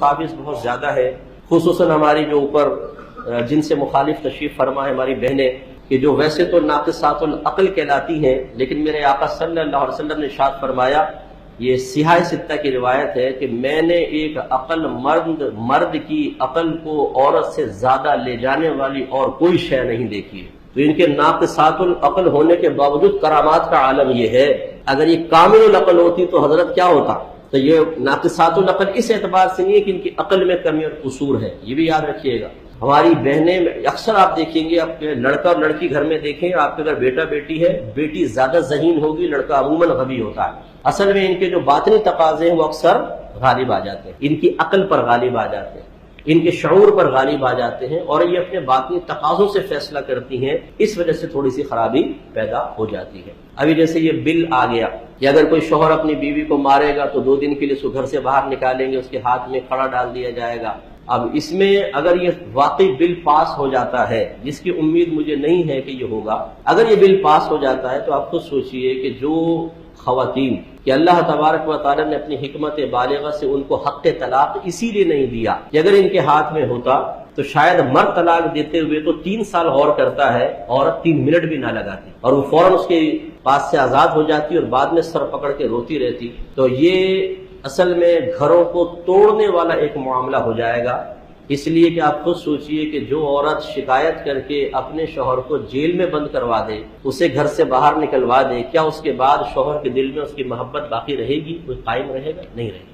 قابض بہت زیادہ ہے، خصوصاً ہماری جو اوپر جن سے مخالف تشریف فرما ہے ہماری بہنیں، کہ جو ویسے تو ناقصات العقل کہلاتی ہیں، لیکن میرے آقا صلی اللہ علیہ وسلم نے ارشاد فرمایا، یہ صحاح ستہ کی روایت ہے کہ میں نے ایک عقل مرد کی عقل کو عورت سے زیادہ لے جانے والی اور کوئی شے نہیں دیکھی ہے۔ تو ان کے ناقصات العقل ہونے کے باوجود کرامات کا عالم یہ ہے۔ اگر یہ کامل العقل ہوتی تو حضرت کیا ہوتا؟ تو یہ ناقصات العقل اس اعتبار سے نہیں ہے کہ ان کی عقل میں کمی اور قصور ہے، یہ بھی یاد رکھیے گا۔ ہماری بہنیں اکثر آپ دیکھیں گے، آپ کے لڑکا اور لڑکی گھر میں دیکھیں، آپ کے اگر بیٹا بیٹی ہے، بیٹی زیادہ ذہین ہوگی، لڑکا عموماً غبی ہوتا ہے۔ اصل میں ان کے جو باطنی تقاضے ہیں وہ اکثر غالب آ جاتے ہیں، ان کی عقل پر غالب آ جاتے ہیں، ان کے شعور پر غالب آ جاتے ہیں، اور یہ اپنے باطنی تقاضوں سے فیصلہ کرتی ہیں، اس وجہ سے تھوڑی سی خرابی پیدا ہو جاتی ہے۔ ابھی جیسے یہ بل آ گیا کہ اگر کوئی شوہر اپنی بیوی کو مارے گا تو 2 دن کے لیے اس کو گھر سے باہر نکالیں گے، اس کے ہاتھ میں کڑا ڈال دیا جائے گا۔ اب اس میں اگر یہ واقعی بل پاس ہو جاتا ہے، جس کی امید مجھے نہیں ہے کہ یہ ہوگا، اگر یہ بل پاس ہو جاتا ہے تو آپ خود سوچئے کہ جو خواتین کہ اللہ تبارک و تعالی نے اپنی حکمت بالغہ سے ان کو حق طلاق اسی لیے نہیں دیا کہ اگر ان کے ہاتھ میں ہوتا تو شاید مرد طلاق دیتے ہوئے تو 3 سال غور کرتا ہے، عورت 3 منٹ بھی نہ لگاتی اور وہ فوراً اس کے پاس سے آزاد ہو جاتی اور بعد میں سر پکڑ کے روتی رہتی۔ تو یہ اصل میں گھروں کو توڑنے والا ایک معاملہ ہو جائے گا۔ اس لیے کہ آپ خود سوچئے کہ جو عورت شکایت کر کے اپنے شوہر کو جیل میں بند کروا دے، اسے گھر سے باہر نکلوا دے، کیا اس کے بعد شوہر کے دل میں اس کی محبت باقی رہے گی؟ کوئی قائم رہے گا؟ نہیں رہے گا۔